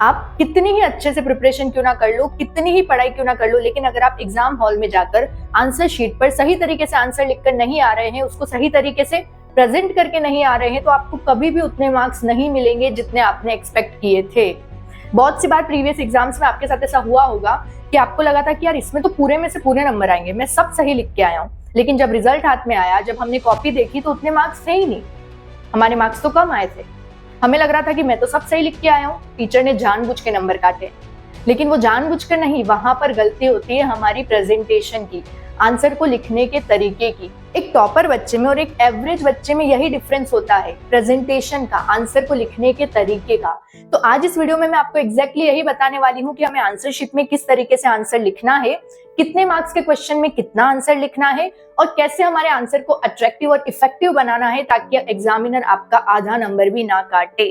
आप कितनी ही अच्छे से प्रिपरेशन क्यों ना कर लो, कितनी ही पढ़ाई क्यों ना कर लो, लेकिन अगर आप एग्जाम हॉल में जाकर आंसर शीट पर सही तरीके से आंसर लिखकर नहीं आ रहे हैं, उसको सही तरीके से प्रेजेंट करके नहीं आ रहे हैं, तो आपको कभी भी उतने मार्क्स नहीं मिलेंगे जितने आपने एक्सपेक्ट किए थे। बहुत सी बार प्रीवियस एग्जाम्स में आपके साथ ऐसा हुआ होगा कि आपको लगा था कि यार इसमें तो पूरे में से पूरे नंबर आएंगे, मैं सब सही लिख के आया हूँ, लेकिन जब रिजल्ट हाथ में आया, जब हमने कॉपी देखी तो उतने मार्क्स थे ही नहीं, हमारे मार्क्स तो कम आए थे। हमें लग रहा था कि मैं तो सब सही लिख के आया हूँ, टीचर ने जानबूझ के नंबर काटे, लेकिन वो जानबूझकर नहीं, वहां पर गलती होती है हमारी प्रेजेंटेशन की, आंसर को लिखने के तरीके की। एक टॉपर बच्चे में और एक एवरेज बच्चे में यही डिफरेंस होता है, प्रेजेंटेशन का, आंसर को लिखने के तरीके का। तो आज इस वीडियो में मैं आपको एग्जैक्टली यही बताने वाली हूँ कि हमें आंसर शीट में किस तरीके से आंसर लिखना है, कितने मार्क्स के क्वेश्चन में कितना आंसर लिखना है, और कैसे हमारे आंसर को अट्रैक्टिव और इफेक्टिव बनाना है ताकि एग्जामिनर आपका आधा नंबर भी ना काटे।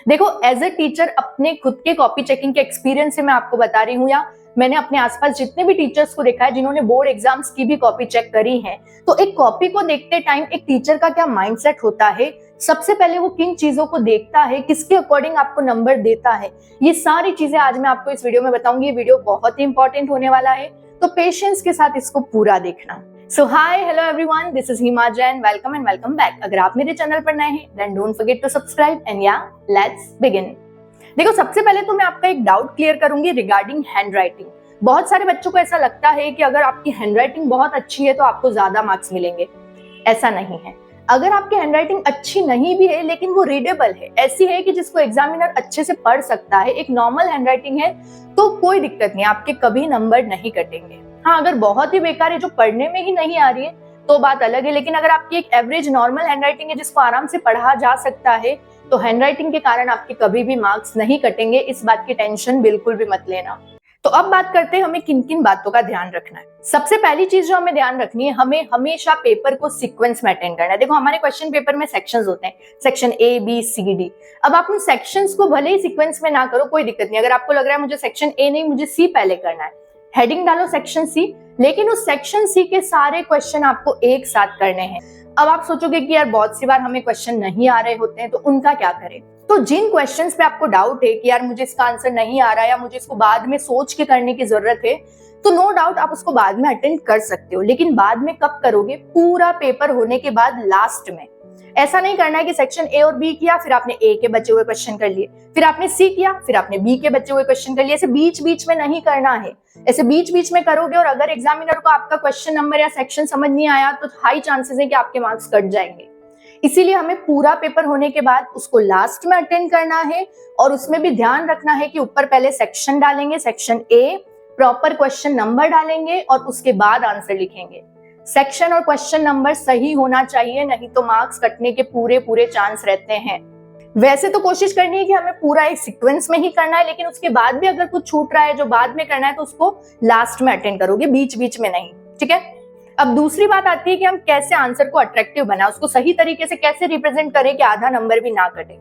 देखो, एज ए टीचर अपने खुद के कॉपी चेकिंग के एक्सपीरियंस से मैं आपको बता रही हूँ, या मैंने अपने आसपास जितने भी टीचर्स को देखा है जिन्होंने बोर्ड एग्जाम्स की भी कॉपी चेक करी है, तो एक कॉपी को देखते टाइम एक टीचर का क्या माइंडसेट होता है, सबसे पहले वो किन चीजों को देखता है, किसके अकॉर्डिंग आपको नंबर देता है, ये सारी चीजें आज मैं आपको इस वीडियो में बताऊंगी। ये वीडियो बहुत ही इंपॉर्टेंट होने वाला है, तो पेशेंस के साथ इसको पूरा देखना। So hi, hello everyone, this is Hima Jain, welcome and welcome back. अगर आप मेरे चैनल पर नए हैं then don't forget to subscribe and या लेट्स बिगिन। देखो, सबसे पहले तो मैं आपका एक डाउट क्लियर करूंगी रिगार्डिंग हैंडराइटिंग। बहुत सारे बच्चों को ऐसा लगता है कि अगर आपकी हैंडराइटिंग बहुत अच्छी है तो आपको ज्यादा मार्क्स मिलेंगे। ऐसा नहीं है। अगर आपकी हैंडराइटिंग अच्छी नहीं भी है लेकिन वो रीडेबल है, ऐसी है कि जिसको एग्जामिनर अच्छे से पढ़ सकता है, एक नॉर्मल हैंडराइटिंग है, तो कोई दिक्कत नहीं, आपके कभी नंबर नहीं कटेंगे। हाँ, अगर बहुत ही बेकार है, जो पढ़ने में ही नहीं आ रही है, तो बात अलग है। लेकिन अगर आपकी एक एवरेज नॉर्मल हैंडराइटिंग है जिसको आराम से पढ़ा जा सकता है, तो हैंडराइटिंग के कारण आपके कभी भी मार्क्स नहीं कटेंगे। इस बात की टेंशन बिल्कुल भी मत लेना। तो अब बात करते हैं हमें किन किन बातों का ध्यान रखना है। सबसे पहली चीज जो हमें ध्यान रखनी है, हमें हमेशा पेपर को सीक्वेंस में अटेंड करना है। देखो, हमारे क्वेश्चन पेपर में सेक्शंस होते हैं, section A B C D. अब आप उन सेक्शंस को भले ही सीक्वेंस में ना करो, कोई दिक्कत नहीं। अगर आपको लग रहा है मुझे सेक्शन ए नहीं, मुझे सी पहले करना है, हेडिंग डालो सेक्शन सी, लेकिन उस सेक्शन सी के सारे क्वेश्चन आपको एक साथ करने हैं। अब आप सोचोगे कि यार बहुत सी बार हमें क्वेश्चन नहीं आ रहे होते हैं, तो उनका क्या करें। तो जिन क्वेश्चंस पे आपको डाउट है कि यार मुझे इसका आंसर नहीं आ रहा है या मुझे इसको बाद में सोच के करने की जरूरत है, तो नो डाउट आप उसको बाद में अटेंड कर सकते हो। लेकिन बाद में कब करोगे? पूरा पेपर होने के बाद, लास्ट में। ऐसा नहीं करना है कि सेक्शन ए और बी किया, फिर आपने ए के बचे हुए क्वेश्चन कर लिए, फिर आपने सी किया, फिर आपने बी के बचे हुए क्वेश्चन कर लिए। ऐसे बीच बीच में नहीं करना है। ऐसे बीच बीच में करोगे और अगर एग्जामिनर को आपका क्वेश्चन नंबर या सेक्शन समझ नहीं आया, तो हाई चांसेस है कि आपके मार्क्स कट जाएंगे। इसीलिए हमें पूरा पेपर होने के बाद उसको लास्ट में अटेंड करना है, और उसमें भी ध्यान रखना है कि ऊपर पहले सेक्शन डालेंगे, section A, proper question number डालेंगे और उसके बाद आंसर लिखेंगे। सेक्शन और क्वेश्चन नंबर सही होना चाहिए, नहीं तो मार्क्स कटने के पूरे पूरे चांस रहते हैं। वैसे तो कोशिश करनी है कि हमें पूरा एक सीक्वेंस में ही करना है, लेकिन उसके बाद भी अगर कुछ छूट रहा है जो बाद में करना है, तो उसको लास्ट में अटेंड करोगे, बीच बीच में नहीं। ठीक है। अब दूसरी बात आती है कि हम कैसे आंसर को अट्रैक्टिव बनाए, उसको सही तरीके से कैसे रिप्रेजेंट करें कि आधा नंबर भी ना कटे।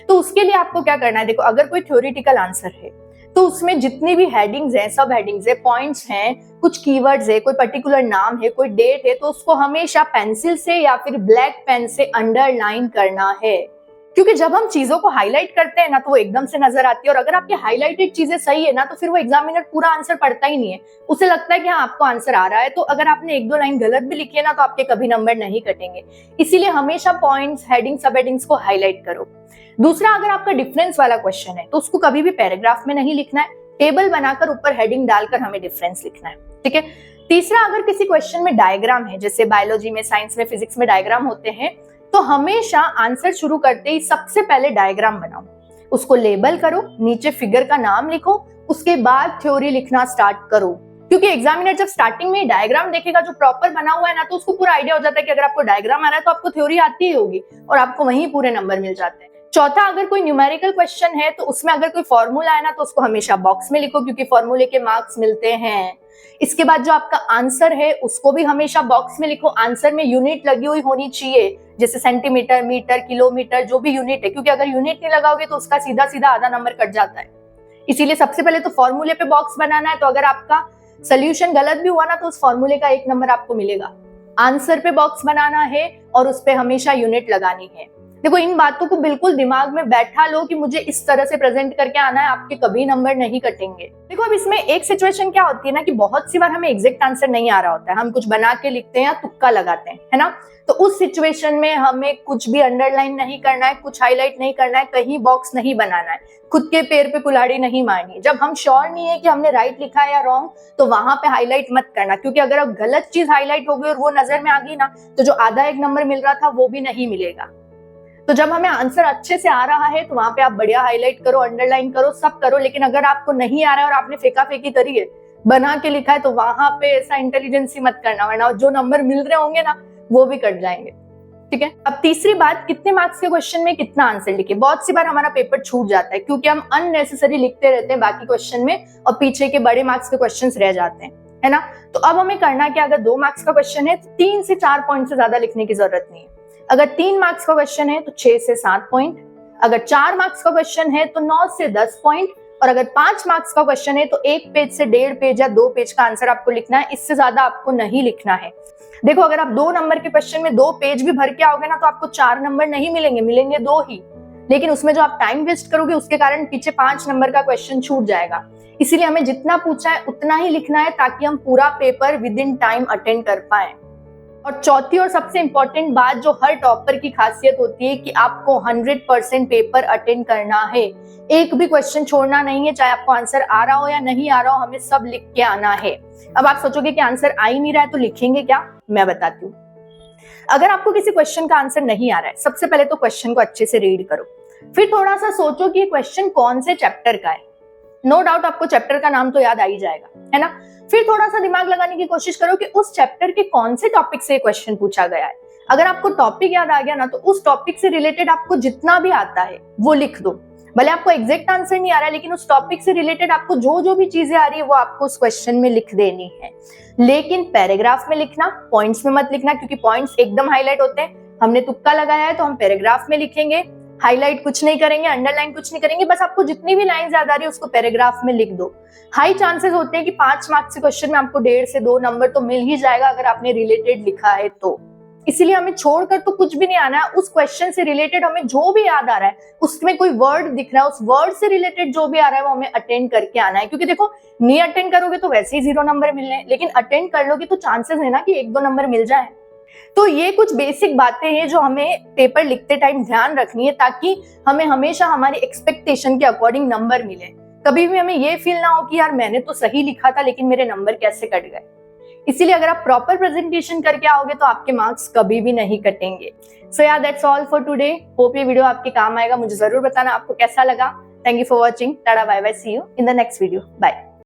तो उसके लिए आपको क्या करना है, देखो, अगर कोई थ्योरेटिकल आंसर है तो उसमें जितनी भी हेडिंग्स हैं, सब हेडिंग्स है, पॉइंट्स हैं, कुछ कीवर्ड्स है, कोई पर्टिकुलर नाम है, कोई डेट है, तो उसको हमेशा पेंसिल से या फिर ब्लैक पेन से अंडरलाइन करना है। क्योंकि जब हम चीजों को हाईलाइट करते हैं ना, तो वो एकदम से नजर आती है, और अगर आपकी हाईलाइटेड चीजें सही है ना, तो फिर वो एग्जामिनर पूरा आंसर पढ़ता ही नहीं है, उसे लगता है कि हाँ आपको आंसर आ रहा है। तो अगर आपने एक दो लाइन गलत भी लिखी है ना, तो आपके कभी नंबर नहीं कटेंगे। इसीलिए हमेशा पॉइंट्स, हेडिंग, सब हेडिंग्स को हाईलाइट करो। दूसरा, अगर आपका डिफरेंस वाला क्वेश्चन है तो उसको कभी भी पैराग्राफ में नहीं लिखना है, टेबल बनाकर ऊपर हेडिंग डालकर हमें डिफरेंस लिखना है। ठीक है। तीसरा, अगर किसी क्वेश्चन में डायग्राम है, जैसे बायोलॉजी में, साइंस में, फिजिक्स में डायग्राम होते हैं, तो हमेशा आंसर शुरू करते ही सबसे पहले डायग्राम बनाओ, उसको लेबल करो, नीचे फिगर का नाम लिखो, उसके बाद थ्योरी लिखना स्टार्ट करो। क्योंकि एग्जामिनर जब स्टार्टिंग में डायग्राम देखेगा जो प्रॉपर बना हुआ है ना, तो उसको पूरा आइडिया हो जाता है कि अगर आपको डायग्राम आ रहा है तो आपको थ्योरी आती ही होगी, और आपको वहीं पूरे नंबर मिल जाते हैं। चौथा, अगर कोई न्यूमेरिकल क्वेश्चन है तो उसमें अगर कोई फॉर्मूला है ना, तो उसको हमेशा बॉक्स में लिखो, क्योंकि फॉर्मूले के मार्क्स मिलते हैं। इसके बाद जो आपका आंसर है उसको भी हमेशा बॉक्स में लिखो। आंसर में यूनिट लगी हुई होनी चाहिए, जैसे सेंटीमीटर, मीटर, किलोमीटर, जो भी यूनिट है, क्योंकि अगर यूनिट नहीं लगाओगे तो उसका सीधा सीधा आधा नंबर कट जाता है। इसीलिए सबसे पहले तो फॉर्मूले पे बॉक्स बनाना है, तो अगर आपका सोल्यूशन गलत भी हुआ ना, तो उस फॉर्मूले का 1 नंबर आपको मिलेगा। आंसर पे बॉक्स बनाना है और उस पे हमेशा यूनिट लगानी है। देखो इन बातों को बिल्कुल दिमाग में बैठा लो कि मुझे इस तरह से प्रेजेंट करके आना है, आपके कभी नंबर नहीं कटेंगे। देखो अब इसमें एक सिचुएशन क्या होती है ना कि बहुत सी बार हमें एग्जैक्ट आंसर नहीं आ रहा होता है, हम कुछ बना के लिखते हैं या तुक्का लगाते हैं, है ना। तो उस सिचुएशन में हमें कुछ भी अंडरलाइन नहीं करना है, कुछ हाईलाइट नहीं करना है, कहीं बॉक्स नहीं बनाना है, खुद के पैर पे कुल्हाड़ी नहीं मारनी। जब हम श्योर नहीं है कि हमने राइट लिखा है या रॉन्ग, तो वहां पे हाईलाइट मत करना, क्योंकि अगर अब गलत चीज हाईलाइट हो गई और वो नजर में आ गई ना, तो जो आधा एक नंबर मिल रहा था वो भी नहीं मिलेगा। तो जब हमें आंसर अच्छे से आ रहा है तो वहां पे आप बढ़िया हाईलाइट करो, अंडरलाइन करो, सब करो। लेकिन अगर आपको नहीं आ रहा है और आपने फेंका फेंकी करी है, बना के लिखा है, तो वहां पे ऐसा इंटेलिजेंसी मत करना, वरना जो नंबर मिल रहे होंगे ना वो भी कट जाएंगे। ठीक है। अब तीसरी बात, कितने मार्क्स के क्वेश्चन में कितना आंसर लिखे। बहुत सी बार हमारा पेपर छूट जाता है क्योंकि हम अननेसेसरी लिखते रहते हैं बाकी क्वेश्चन में और पीछे के बड़े मार्क्स के क्वेश्चंस रह जाते हैं, है ना। तो अब हमें करना क्या, अगर 2 मार्क्स का क्वेश्चन है तो 3 से 4 पॉइंट से ज्यादा लिखने की जरूरत नहीं है। अगर 3 मार्क्स का क्वेश्चन है तो 6 से 7 पॉइंट, अगर 4 मार्क्स का क्वेश्चन है तो 9 से 10 पॉइंट, और अगर 5 मार्क्स का क्वेश्चन है तो 1 पेज से 1.5 पेज या 2 पेज का आंसर आपको लिखना है, इससे ज्यादा आपको नहीं लिखना है। देखो अगर आप 2 नंबर के क्वेश्चन में 2 पेज भी भर के आओगे ना, तो आपको 4 नंबर नहीं मिलेंगे, मिलेंगे 2 ही। लेकिन उसमें जो आप टाइम वेस्ट करोगे उसके कारण पीछे 5 नंबर का क्वेश्चन छूट जाएगा। इसीलिए हमें जितना पूछा है उतना ही लिखना है, ताकि हम पूरा paper with in time attend कर पाए। और चौथी और सबसे इंपॉर्टेंट बात, जो हर टॉपर की खासियत होती है, कि आपको 100% पेपर अटेंड करना है, एक भी क्वेश्चन छोड़ना नहीं है, चाहे आपको आंसर आ रहा हो या नहीं आ रहा हो, हमें सब लिख के आना है। अब आप सोचोगे कि आंसर आ ही नहीं रहा है तो लिखेंगे क्या, मैं बताती हूँ। अगर आपको किसी क्वेश्चन का आंसर नहीं आ रहा है, सबसे पहले तो क्वेश्चन को अच्छे से रीड करो, फिर थोड़ा सा सोचो कि ये क्वेश्चन कौन से चैप्टर का है। नो डाउट आपको चैप्टर का नाम तो याद आ ही जाएगा, है ना। फिर थोड़ा सा दिमाग लगाने की कोशिश करो कि उस चैप्टर के कौन से टॉपिक से क्वेश्चन पूछा गया है। अगर आपको टॉपिक याद आ गया ना, तो उस टॉपिक से रिलेटेड आपको जितना भी आता है वो लिख दो। भले आपको एग्जैक्ट आंसर नहीं आ रहा है, लेकिन उस टॉपिक से रिलेटेड आपको जो जो भी चीजें आ रही है वो आपको उस क्वेश्चन में लिख देनी है। लेकिन पैराग्राफ में लिखना, पॉइंट्स में मत लिखना, क्योंकि पॉइंट्स एकदम हाईलाइट होते हैं। हमने तुक्का लगाया है तो हम पैराग्राफ में लिखेंगे, हाईलाइट कुछ नहीं करेंगे, अंडरलाइन कुछ नहीं करेंगे, बस आपको जितनी भी लाइन याद आ रही है उसको पैराग्राफ में लिख दो। हाई चांसेस होते हैं कि 5 मार्क्स के क्वेश्चन में आपको 1.5 से 2 नंबर तो मिल ही जाएगा, अगर आपने रिलेटेड लिखा है तो। इसीलिए हमें छोड़कर तो कुछ भी नहीं आना है, उस क्वेश्चन से रिलेटेड हमें जो भी याद आ रहा है, उसमें कोई वर्ड दिख रहा है, उस वर्ड से रिलेटेड जो भी आ रहा है वो हमें अटेंड करके आना है। क्योंकि देखो, नहीं अटेंड करोगे तो वैसे ही 0 नंबर मिलने, लेकिन अटेंड कर लोगे तो चांसेस है ना कि 1-2 नंबर मिल जाए। तो ये कुछ बेसिक बातें हैं जो हमें पेपर लिखते टाइम ध्यान रखनी है, ताकि हमें हमेशा हमारे एक्सपेक्टेशन के अकॉर्डिंग नंबर मिले। कभी भी हमें ये फील ना हो कि यार मैंने तो सही लिखा था लेकिन मेरे नंबर कैसे कट गए। इसीलिए अगर आप प्रॉपर प्रेजेंटेशन करके आओगे तो आपके मार्क्स कभी भी नहीं कटेंगे। सो यार, that's all for today. Hope ये वीडियो आपके काम आएगा। मुझे जरूर बताना आपको कैसा लगा। Thank you for watching. Tata bye bye, see you in the next video. Bye.